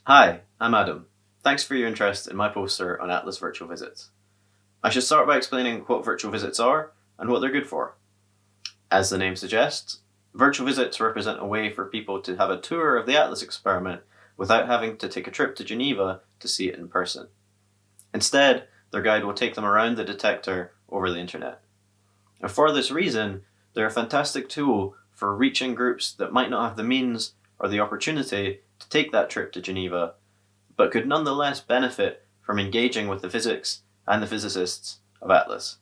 Hi, I'm Adam. Thanks for your interest in my poster on Atlas virtual visits. I should start by explaining what virtual visits are and what they're good for. As the name suggests, virtual visits represent a way for people to have a tour of the Atlas experiment without having to take a trip to Geneva to see it in person. Instead, their guide will take them around the detector over the internet. And for this reason, they're a fantastic tool for reaching groups that might not have the means or the opportunity to take that trip to Geneva, but could nonetheless benefit from engaging with the physics and the physicists of Atlas.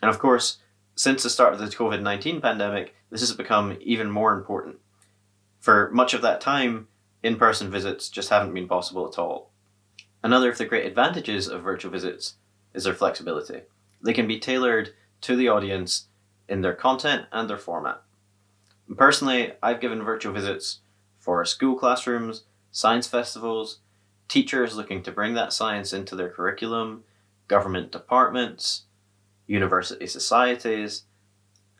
And of course, since the start of the COVID-19 pandemic, this has become even more important. For much of that time, in-person visits just haven't been possible at all. Another of the great advantages of virtual visits is their flexibility. They can be tailored to the audience in their content and their format. Personally, I've given virtual visits for school classrooms, science festivals, teachers looking to bring that science into their curriculum, government departments, university societies,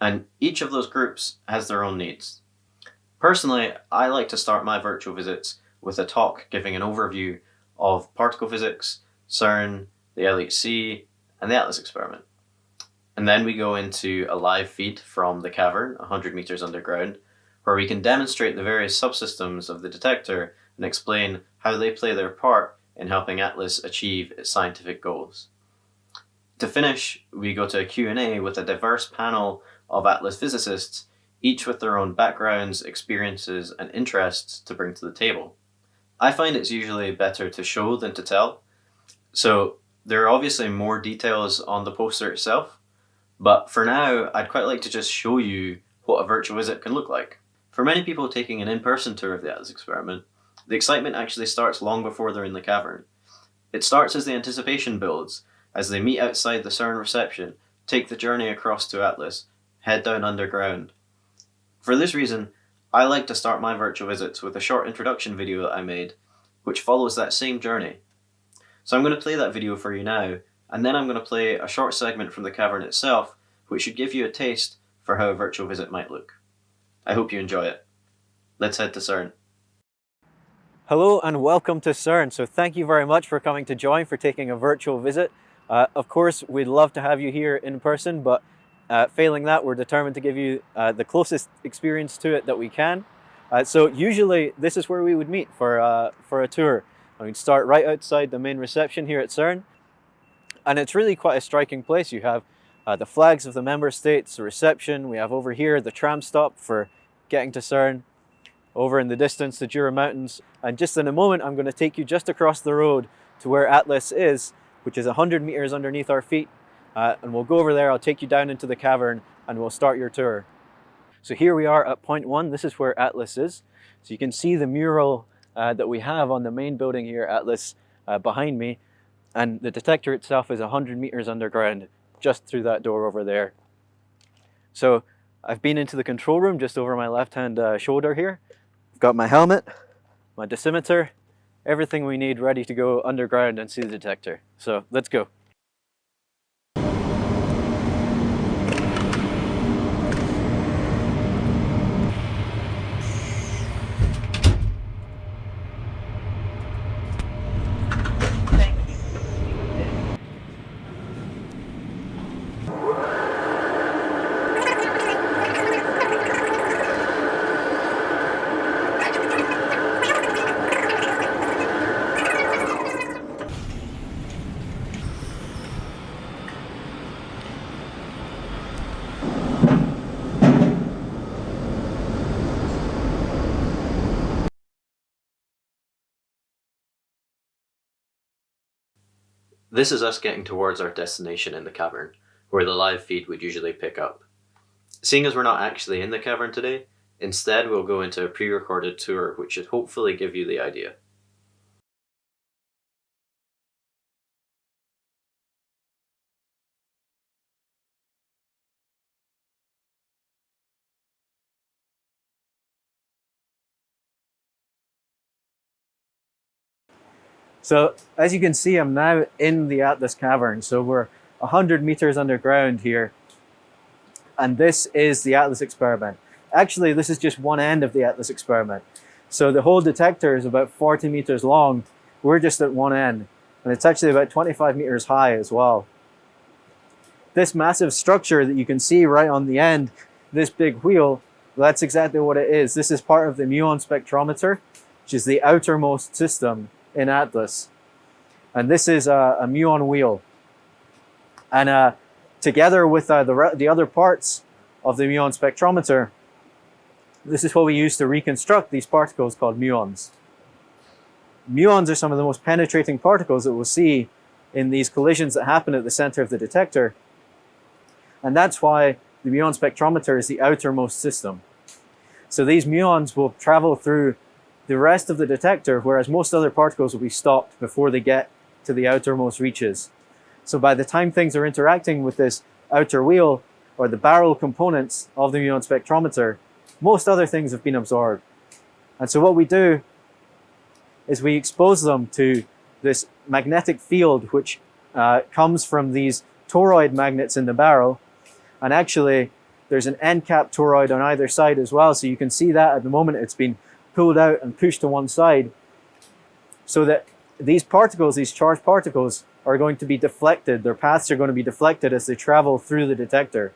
and each of those groups has their own needs. Personally, I like to start my virtual visits with a talk giving an overview of particle physics, CERN, the LHC, and the Atlas experiment. And then we go into a live feed from the cavern, 100 meters underground, where we can demonstrate the various subsystems of the detector and explain how they play their part in helping Atlas achieve its scientific goals. To finish, we go to a Q&A with a diverse panel of Atlas physicists, each with their own backgrounds, experiences, and interests to bring to the table. I find it's usually better to show than to tell, so there are obviously more details on the poster itself, but for now, I'd quite like to just show you what a virtual visit can look like. For many people taking an in-person tour of the Atlas experiment, the excitement actually starts long before they're in the cavern. It starts as the anticipation builds, as they meet outside the CERN reception, take the journey across to Atlas, head down underground. For this reason, I like to start my virtual visits with a short introduction video that I made, which follows that same journey. So I'm going to play that video for you now, and then I'm going to play a short segment from the cavern itself, which should give you a taste for how a virtual visit might look. I hope you enjoy it. Let's head to CERN. Hello and welcome to CERN. So thank you very much for coming to join, for taking a virtual visit. Of course, we'd love to have you here in person, but failing that, we're determined to give you the closest experience to it that we can. So usually this is where we would meet for a tour. And we'd start right outside the main reception here at CERN. And it's really quite a striking place. You have the flags of the member states, the reception. We have over here the tram stop for getting to CERN. Over in the distance, the Jura Mountains. And just in a moment, I'm going to take you just across the road to where Atlas is, which is 100 meters underneath our feet. And we'll go over there, I'll take you down into the cavern, and we'll start your tour. So here we are at point 1. This is where Atlas is. So you can see the mural that we have on the main building here, Atlas, behind me. And the detector itself is 100 meters underground, just through that door over there. So I've been into the control room just over my left-hand shoulder here. I've got my helmet, my dosimeter, everything we need ready to go underground and see the detector. So let's go. This is us getting towards our destination in the cavern, where the live feed would usually pick up. Seeing as we're not actually in the cavern today, instead we'll go into a pre-recorded tour which should hopefully give you the idea. So as you can see, I'm now in the Atlas cavern. So we're 100 meters underground here. And this is the Atlas experiment. Actually, this is just one end of the Atlas experiment. So the whole detector is about 40 meters long. We're just at one end, and it's actually about 25 meters high as well. This massive structure that you can see right on the end, this big wheel, that's exactly what it is. This is part of the muon spectrometer, which is the outermost system in Atlas. And this is a muon wheel. And together with the other parts of the muon spectrometer, this is what we use to reconstruct these particles called muons. Muons are some of the most penetrating particles that we'll see in these collisions that happen at the center of the detector. And that's why the muon spectrometer is the outermost system. So these muons will travel through the rest of the detector, whereas most other particles will be stopped before they get to the outermost reaches. So by the time things are interacting with this outer wheel, or the barrel components of the muon spectrometer, most other things have been absorbed. And so what we do is we expose them to this magnetic field, which comes from these toroid magnets in the barrel. And actually, there's an end cap toroid on either side as well. So you can see that at the moment it's been pulled out and pushed to one side, so that these particles, these charged particles, are going to be deflected. Their paths are going to be deflected as they travel through the detector.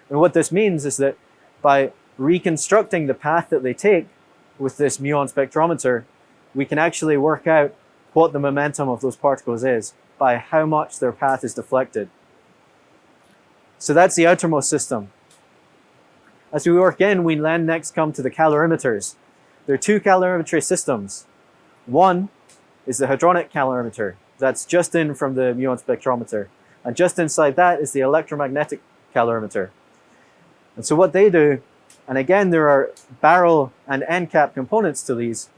And what this means is that by reconstructing the path that they take with this muon spectrometer, we can actually work out what the momentum of those particles is by how much their path is deflected. So that's the outermost system. As we work in, we then next come to the calorimeters. There are two calorimetry systems. One is the hadronic calorimeter. That's just in from the muon spectrometer. And just inside that is the electromagnetic calorimeter. And so what they do, and again, there are barrel and end cap components to these.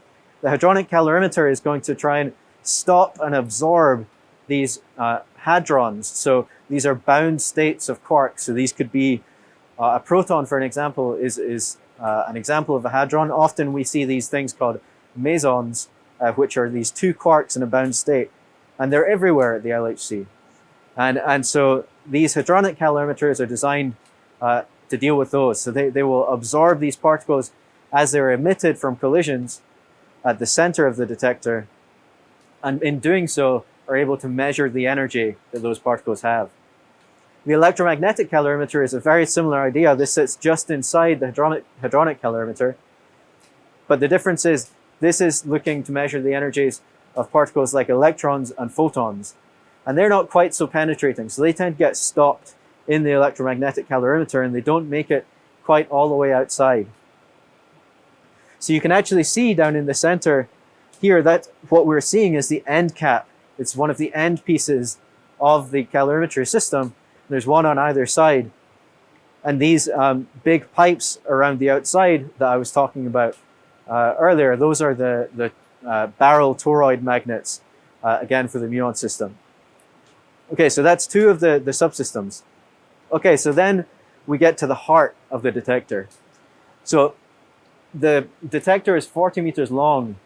The hadronic calorimeter is going to try and stop and absorb these hadrons. So these are bound states of quarks. So these could be a proton, for an example, is an example of a hadron. Often we see these things called mesons, which are these two quarks in a bound state. And they're everywhere at the LHC. And so these hadronic calorimeters are designed to deal with those. So they will absorb these particles as they're emitted from collisions at the center of the detector. And in doing so, are able to measure the energy that those particles have. The electromagnetic calorimeter is a very similar idea. This sits just inside the hadronic calorimeter. But the difference is this is looking to measure the energies of particles like electrons and photons. And they're not quite so penetrating. So they tend to get stopped in the electromagnetic calorimeter and they don't make it quite all the way outside. So you can actually see down in the center here that what we're seeing is the end cap. It's one of the end pieces of the calorimetry system. There's one on either side. And these big pipes around the outside that I was talking about earlier, those are the barrel toroid magnets, again, for the muon system. Okay, so that's two of the subsystems. Okay, so then we get to the heart of the detector. So the detector is 40 meters long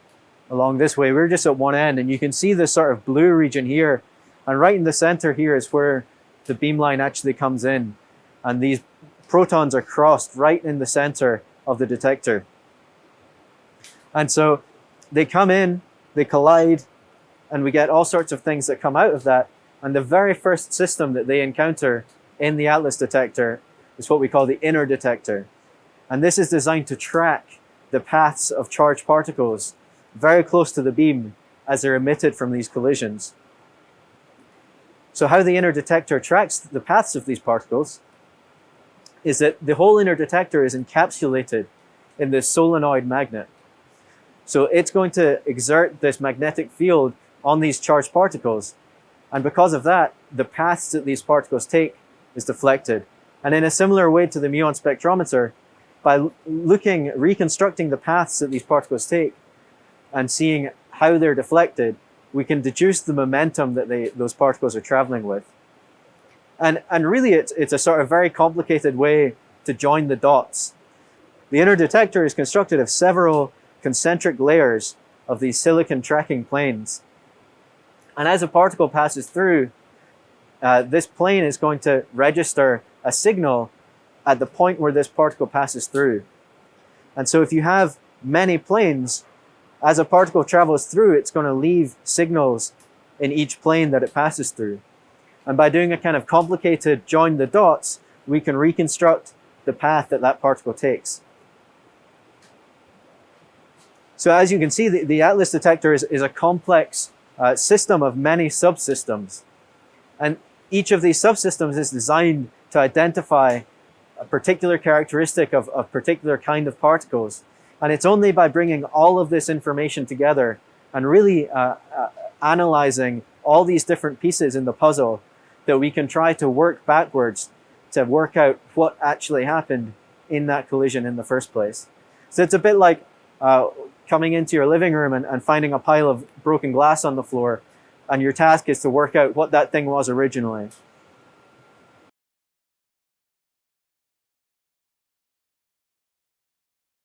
along this way. We're just at one end, and you can see this sort of blue region here. And right in the center here is where the beamline actually comes in. And these protons are crossed right in the center of the detector. And so they come in, they collide, and we get all sorts of things that come out of that. And the very first system that they encounter in the Atlas detector is what we call the Inner Detector. And this is designed to track the paths of charged particles very close to the beam as they're emitted from these collisions. So how the Inner Detector tracks the paths of these particles is that the whole Inner Detector is encapsulated in this solenoid magnet. So it's going to exert this magnetic field on these charged particles. And because of that, the paths that these particles take is deflected. And in a similar way to the muon spectrometer, by reconstructing the paths that these particles take and seeing how they're deflected, we can deduce the momentum that those particles are traveling with. And really, it's a sort of very complicated way to join the dots. The Inner Detector is constructed of several concentric layers of these silicon tracking planes. And as a particle passes through, this plane is going to register a signal at the point where this particle passes through. And so if you have many planes, as a particle travels through, it's going to leave signals in each plane that it passes through. And by doing a kind of complicated join the dots, we can reconstruct the path that that particle takes. So as you can see, the Atlas detector is a complex system of many subsystems. And each of these subsystems is designed to identify a particular characteristic of a particular kind of particles. And it's only by bringing all of this information together and really analyzing all these different pieces in the puzzle that we can try to work backwards to work out what actually happened in that collision in the first place. So it's a bit like coming into your living room and finding a pile of broken glass on the floor, and your task is to work out what that thing was originally.